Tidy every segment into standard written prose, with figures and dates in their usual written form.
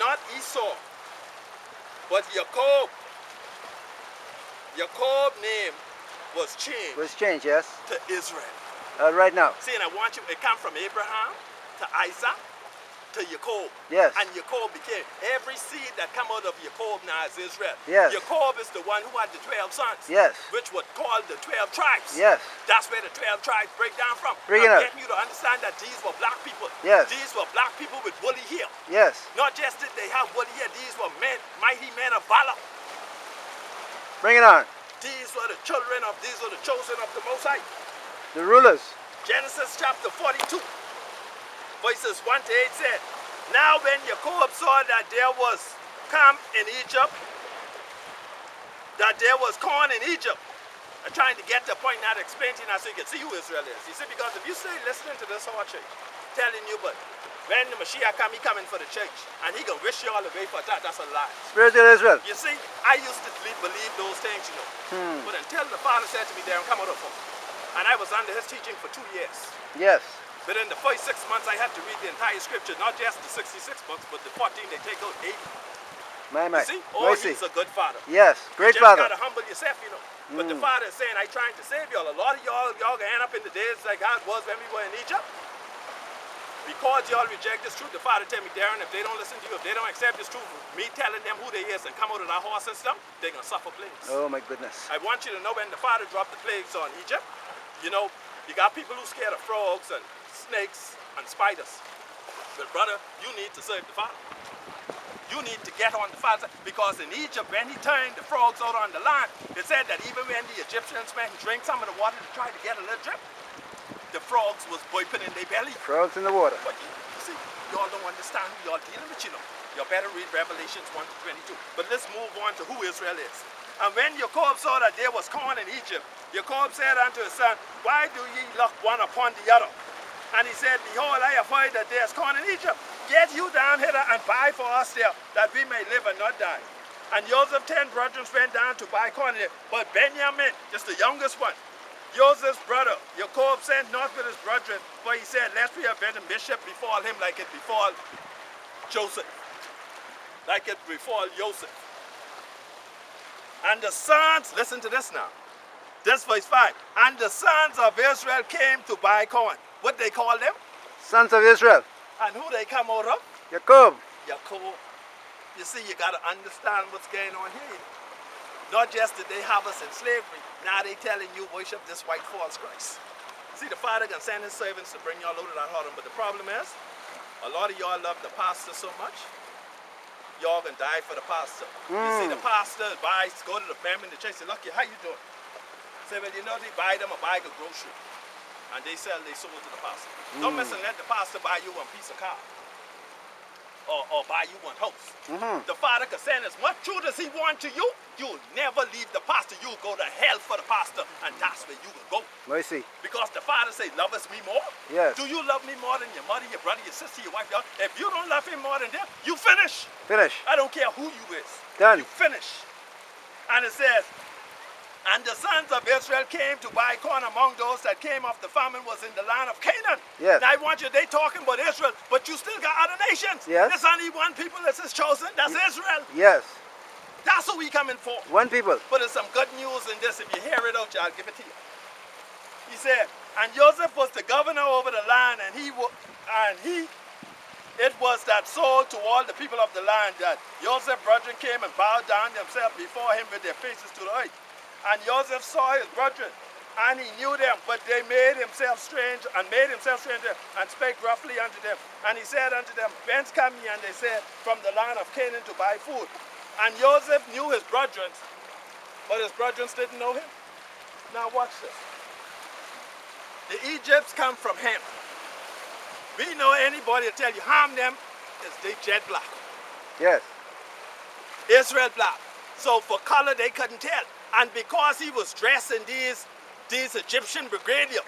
not Esau, but Jacob. Jacob's name was changed. Was changed, yes. To Israel. Right now. See, and I want you, it come from Abraham to Isaac to Jacob. Yes. And Jacob became, every seed that come out of Jacob now is Israel. Yes. Jacob is the one who had the 12 sons. Yes. Which was called the 12 tribes. Yes. That's where the 12 tribes break down from. Bring it I'm out. getting you to understand that these were black people. Yes. These were black people with woolly hair. Yes. Not just that they have woolly hair, these were men, mighty men of valor. Bring it on. These were the children of, these were the chosen of the Most High. The rulers. Genesis chapter 42, verses 1 to 8 said, Now when Jacob saw that there was camp in Egypt, that there was corn in Egypt, I'm trying to get the point now to explain to you now so you can see who Israel is. You see, because if you stay listening to this whole church, telling you, but when the Mashiach come, he coming for the church, and he gonna wish you all away for that, that's a lie. Spiritual Israel. You see, I used to believe those things, you know. But until the Father said to me, Darren, come out of home. And I was under his teaching for 2 years. Yes. But in the first 6 months, I had to read the entire scripture, not just the 66 books, but the 14 they take out 80. My. You see? Oh, he's a good father. Yes, great you just father. You gotta humble yourself, you know. But the Father is saying, I'm trying to save y'all. A lot of y'all gonna end up in the days like how it was when we were in Egypt. Because y'all reject this truth, the Father tell me, Darren, if they don't listen to you, if they don't accept this truth, me telling them who they is and come out of that horse system, they're gonna suffer plagues. Oh my goodness. I want you to know when the Father dropped the plagues on Egypt, you know, you got people who scared of frogs and snakes and spiders. But brother, you need to serve the Father. You need to get on the Father, because in Egypt, when he turned the frogs out on the land, it said that even when the Egyptians went and drank some of the water to try to get a little drip, the frogs was burping in their belly. Frogs in the water. But you see, y'all don't understand who y'all dealing with, you know. You better read Revelations 1 to 22. But let's move on to who Israel is. And when Jacob saw that there was corn in Egypt, Jacob said unto his son, Why do ye look one upon the other? And he said, Behold, I have heard that there is corn in Egypt. Get you down hither and buy for us there, that we may live and not die. And Joseph 10 brethren went down to buy corn there. But Benjamin, just the youngest one, Joseph's brother, Jacob sent not with his brethren, for he said, Lest we have a bishop befall him like it befall Joseph. Like it befall Joseph. And the sons, listen to this now. This verse 5. And the sons of Israel came to buy corn. What they call them? Sons of Israel. And who they come out of? Jacob. Jacob. You see, you got to understand what's going on here. Not just that they have us in slavery, now they telling you worship this white false Christ. See, the Father can send his servants to bring y'all out of that harem, but the problem is, a lot of y'all love the pastor so much, y'all can die for the pastor. You see, the pastor buys, go to the family in the church, say, Lucky, how you doing? Say, well, you know, they buy them a bag of grocery, and they sell their soul to the pastor. Don't mess and let the pastor buy you one piece of car. Or buy you one house. The Father can send as much truth as he wants to you. You'll never leave the pastor. You'll go to hell for the pastor, and that's where you will go. Mercy. Because the Father says, love us me more. Yes. Do you love me more than your mother, your brother, your sister, your wife? If you don't love him more than them, you finish. Finish. I don't care who you is. Done. You finish. And it says, and the sons of Israel came to buy corn among those that came off the famine was in the land of Canaan. Yes. Now I want you, they talking about Israel, but you still got other nations. Yes. There's only one people that is chosen, that's Israel. Yes. That's who we coming for. One people. But there's some good news in this. If you hear it out, I'll give it to you. He said, and Joseph was the governor over the land, and it was that sold to all the people of the land that Joseph's brethren came and bowed down themselves before him with their faces to the earth. And Joseph saw his brethren, and he knew them, but they made himself strange, and spake roughly unto them. And he said unto them, Whence come ye? And they said, From the land of Canaan to buy food. And Joseph knew his brethren, but his brethren didn't know him. Now watch this. The Egypts come from Ham. We know anybody will tell you, Ham them is they jet black. Yes. Israel black. So for color they couldn't tell. And because he was dressed in these Egyptian regalia,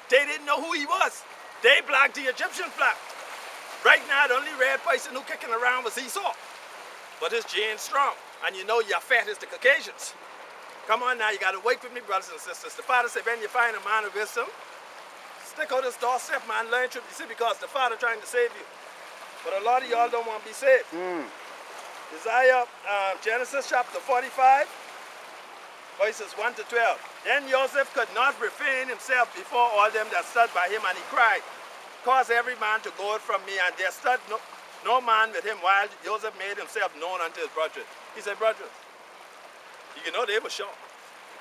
they didn't know who he was. They black, the Egyptians black. Right now, the only red person who kicking around was Esau. But his gene's strong. And you know Japhet is the Caucasians. Come on now, you got to wait with me, brothers and sisters. The Father said, when you find a man of wisdom, stick out his doorstep, man, learn truth. You see, because the Father trying to save you. But a lot of y'all don't want to be saved. Isaiah, Genesis chapter 45, verses 1 to 12. Then Joseph could not refrain himself before all them that stood by him, and he cried, cause every man to go out from me. And there stood no man with him, while Joseph made himself known unto his brethren. He said, brethren, you know they were shocked.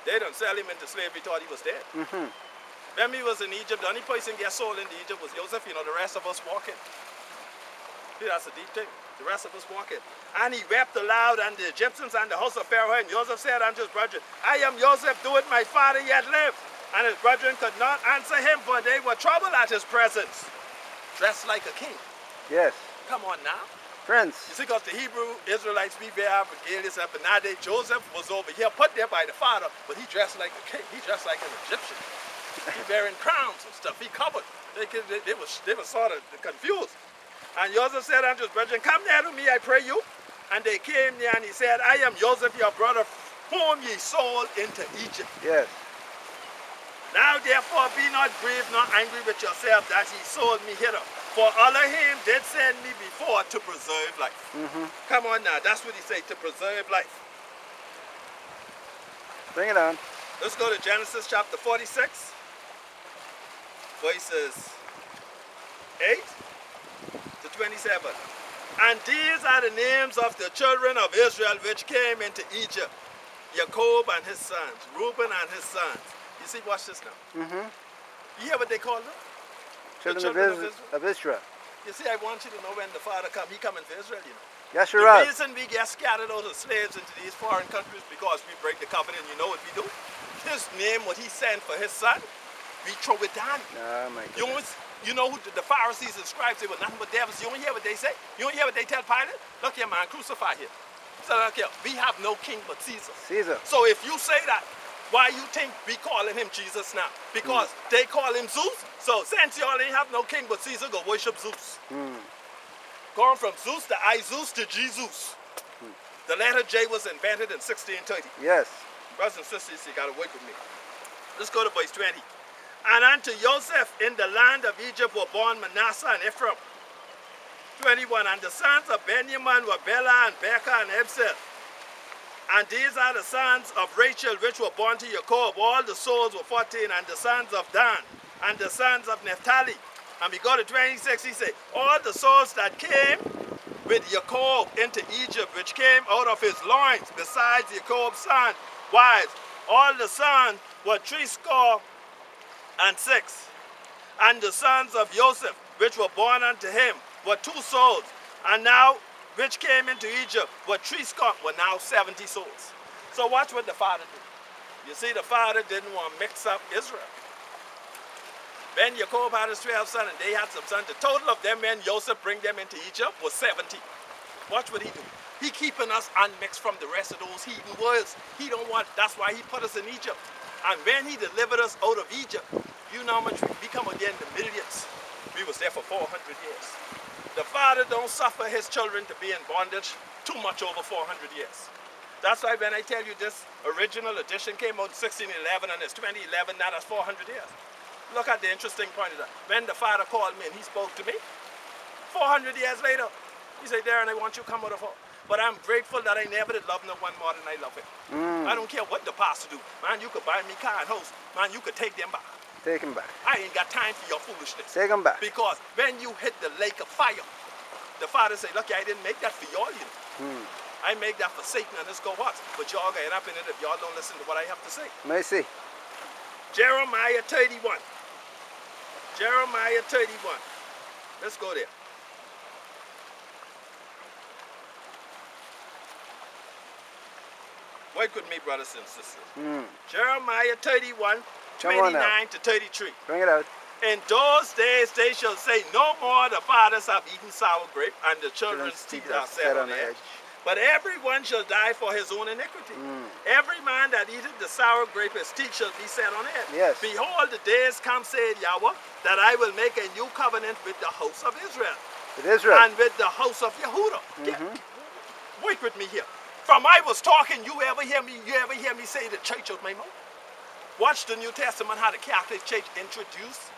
They done sell him into slavery, thought he was dead. When he was in Egypt, the only person get sold into Egypt was Joseph. You know, the rest of us walking. See, that's a deep thing. The rest of us walking. And he wept aloud, and the Egyptians and the house of Pharaoh. And Joseph said unto his brethren, I am Joseph, do it my father yet live. And his brethren could not answer him, for they were troubled at his presence. Dressed like a king. Yes. Come on now. Prince. You see, because the Hebrew Israelites, we bear regalias, but nowadays Joseph was over here, put there by the father, but he dressed like a king. He dressed like an Egyptian. He wearing crowns and stuff. He covered. They were sort of confused. And Joseph said unto his brethren, come near to me, I pray you. And they came near, and he said, I am Joseph, your brother, whom ye sold into Egypt. Yes. Now therefore be not grieved nor angry with yourself that ye sold me hither. For Elohim did send me before to preserve life. Come on now, that's what he said, to preserve life. Bring it on. Let's go to Genesis chapter 46, verses 8 to 27. And these are the names of the children of Israel which came into Egypt. Jacob and his sons, Reuben and his sons. You see, watch this now. You hear what they call them? Children of Israel. You see, I want you to know when the Father comes, he coming for Israel, you know. Yes, The you're right. reason we get scattered out of slaves into these foreign countries because we break the covenant, you know what we do? His name, what he sent for his son, we throw it down. Oh my goodness. You know who the Pharisees and scribes, they were nothing but devils. You don't hear what they say? You don't hear what they tell Pilate? Look here, man, crucify him. So look here, we have no king but Caesar. Caesar. So if you say that, why you think we calling him Jesus now? Because they call him Zeus. So since y'all ain't have no king but Caesar, go worship Zeus. Going from Zeus to Zeus to Jesus. The letter J was invented in 1630. Yes. Brothers and sisters, you gotta wait with me. Let's go to verse 20. And unto Joseph in the land of Egypt were born Manasseh and Ephraim. 21. And the sons of Benjamin were Bela and Becca and Ebsel. And these are the sons of Rachel which were born to Jacob. All the souls were 14. And the sons of Dan and the sons of Naphtali. And we go to 26, he said, all the souls that came with Jacob into Egypt, which came out of his loins, besides Jacob's son, wives, all the sons were threescore and 6. And the sons of Joseph, which were born unto him, were 2 souls. And now, which came into Egypt, were threescore, were now 70 souls. So watch what the father did. You see, the father didn't want to mix up Israel. When Jacob had his 12 sons, and they had some sons, the total of them when Joseph bring them into Egypt was 70. Watch what he do. He keeping us unmixed from the rest of those heathen worlds. He don't want, that's why he put us in Egypt. And when he delivered us out of Egypt, you know how much we come again, the millions. We was there for 400 years. The father don't suffer his children to be in bondage too much over 400 years. That's why when I tell you this original edition came out in 1611 and it's 2011, now that's 400 years. Look at the interesting point of that. When the father called me and he spoke to me, 400 years later, he said, Darren, I want you to come out of her. But I'm grateful that I never did love no one more than I love him. I don't care what the pastor do. Man, you could buy me car and house. Man, you could take them back. Take him back. I ain't got time for your foolishness. Take him back. Because when you hit the lake of fire, the father said, look, I didn't make that for y'all, you know. I make that for Satan and his cohorts. But y'all gonna end up in it if y'all don't listen to what I have to say. May I see? Jeremiah 31. Jeremiah 31. Let's go there. Wait with me, brothers and sisters. Jeremiah 31, 29 to 33. Bring it out. In those days they shall say, no more the fathers have eaten sour grape, and the children's teeth are set on edge. But everyone shall die for his own iniquity. Every man that eateth the sour grape, his teeth shall be set on edge. Yes. Behold, the days come, saith Yahweh, that I will make a new covenant with the house of Israel. With Israel. And with the house of Yehudah. Wait with me here. From I was talking, you ever hear me say the church of my mouth? Watch the New Testament, how the Catholic Church introduced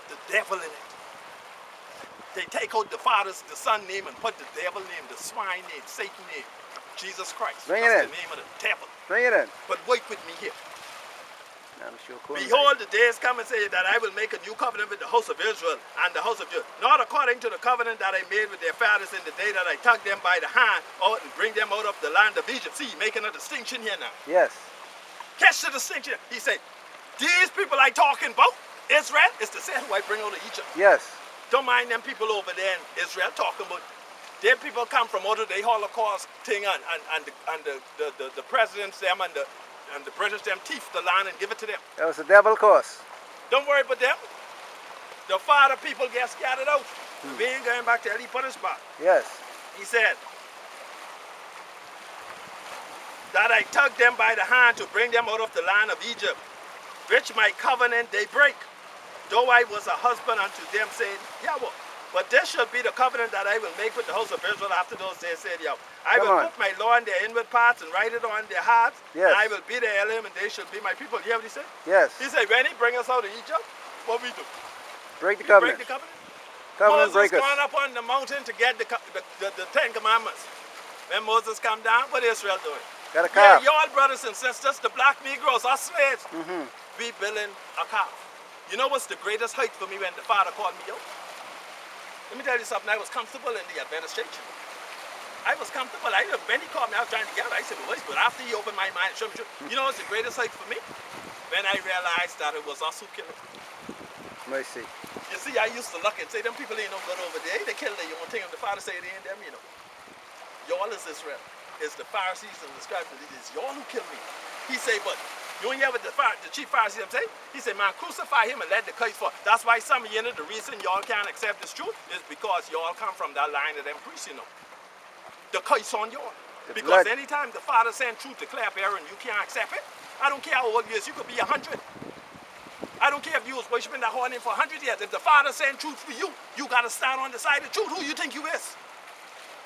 the devil in it. They take out the Father's, the Son name and put the devil name, the swine name, Satan name, Jesus Christ. Bring That's it in. the name of the devil. Bring it in. But wait with me here. I'm sure cool. Behold, the days come and say that I will make a new covenant with the house of Israel and the house of Judah, not according to the covenant that I made with their fathers in the day that I took them by the hand out and bring them out of the land of Egypt. See, making a distinction here now. Yes. Catch the distinction. He said, these people I talking about, Israel, is the same who I bring out of Egypt. Yes. Don't mind them people over there in Israel talking about, them people come from out of the Holocaust thing and the presidents, them and the British, them thief the land and give it to them. That was the devil course. Don't worry about them. The Father people get scattered out. We ain't going back to any punish spot. Yes. He said, that I took them by the hand to bring them out of the land of Egypt, which my covenant they break. Though I was a husband unto them, said Yahweh. But this shall be the covenant that I will make with the house of Israel after those days, said Yahweh. I will put my law in their inward parts and write it on their hearts. Yes. And I will be their Elohim and they shall be my people. You hear what he said? Yes. He said, when he bring us out of Egypt, what we do? Break the covenant. Break the covenant. Covenant Moses breakers. gone up on the mountain to get the Ten Commandments. When Moses come down, what Israel doing? Got a calf. Yeah, y'all brothers and sisters, the black Negroes, us slaves, we building a calf. You know what's the greatest height for me when the Father called me out? Let me tell you something, I was comfortable in the administration. I was comfortable. When he called me, I was trying to get out. I said, well, but after he opened my mind, you know what's the greatest height for me? When I realized that it was us who killed him. Mercy. You see, I used to look and say, them people ain't no good over there. They kill their own thing. And the Father say it ain't them, you know. Y'all is Israel. It's the Pharisees and the scribes. It is y'all who killed me. He say, but you ain't hear what the chief Pharisee say? He said, man, crucify him and let the case fall. That's why some of you know the reason y'all can't accept this truth is because y'all come from that line of them priests, you know. The case on y'all. Because anytime the Father sent truth to clear up error and you can't accept it, I don't care how old you is, you could be 100. I don't care if you was worshiping that holy name for 100 years. If the Father sent truth for you, you got to stand on the side of truth. Who you think you is?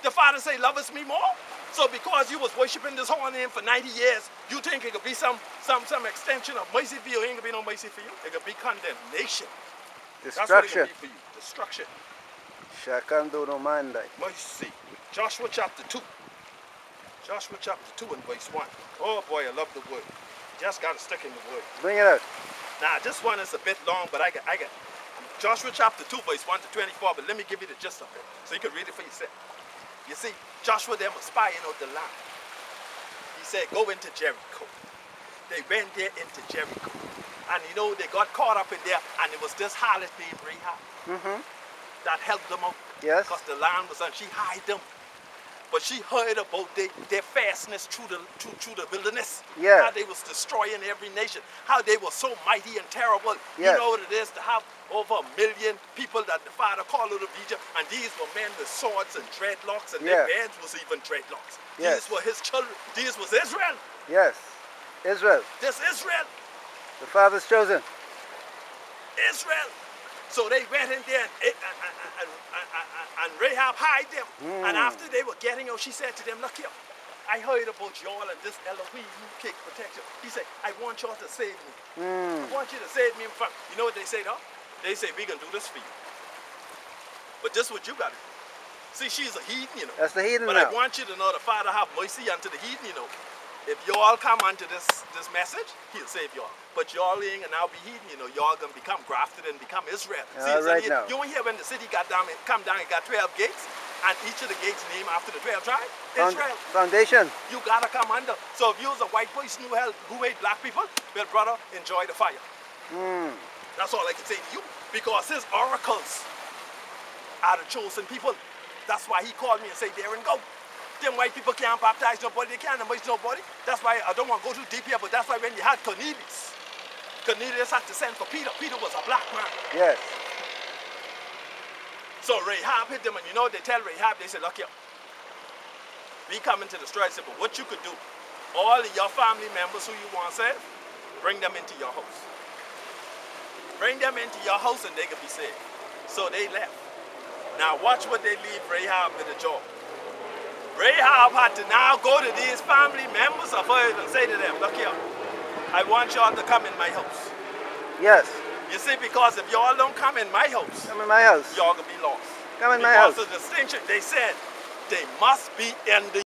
The Father say, lovest me more? So because you was worshiping this holy name for 90 years, you think it could be some extension of mercy for you? It ain't gonna be no mercy for you. It could be condemnation. Destruction. That's what it could be for you. Destruction. Shakando no mandai. Mercy. Joshua chapter 2. Joshua chapter 2 and verse 1. Oh boy, I love the word. Just gotta stick in the word. Bring it out. Now this one is a bit long, but I got Joshua chapter 2 verse 1 to 24, but let me give you the gist of it so you can read it for yourself. You see, Joshua them was spying out the land. He said, go into Jericho. They went there into Jericho. And you know, they got caught up in there, and it was this harlot named Rahab that helped them out. Yes. Because the land was on, she hid them. But she heard about their fastness through the wilderness. Yeah. How they was destroying every nation. How they were so mighty and terrible. Yes. You know what it is to have over 1 million people that the Father called out of Egypt. And these were men with swords and dreadlocks. And their beards was even dreadlocks. Yes. These were his children. These was Israel. Yes. Israel. This Israel. The Father's chosen. Israel. So they went in there and Rahab hid them. And after they were getting out, she said to them, look here, I heard about y'all and this Elohim who kick protection. He said, I want y'all to save me. I want you to save me from, you know what they say though? They say, we can do this for you. But this is what you got to do. See, she's a heathen, you know. That's the heathen But now. I want you to know the Father have mercy unto the heathen, you know. If y'all come unto this message, he'll save y'all. But y'all ain't gonna now be heathen, you know. Y'all gonna become grafted and become Israel. See, right now. you ain't hear when the city come down, it got 12 gates, and each of the gates named after the 12 tribes. Israel. Foundation. You gotta come under. So if you was a white person who hate black people, well, brother, enjoy the fire. That's all I can say to you. Because his oracles are the chosen people. That's why he called me and said, there and go. Them white people can't baptize nobody, they can't embrace nobody. That's why I don't want to go too deep here, but that's why when you had Cornelius had to send for Peter. Peter was a black man. Yes. So Rahab hit them, and you know they tell Rahab, they said, look here, we coming to destroy. I said, but what you could do, all of your family members who you want to save, bring them into your house. Bring them into your house and they can be saved. So they left. Now watch what they leave Rahab with a job. Rahab had to now go to these family members of hers and say to them, look here, I want y'all to come in my house. Yes. You see, because if y'all don't come in my house, Come in my house. y'all gonna be lost. Come in my because house. of the distinction, they said they must be in the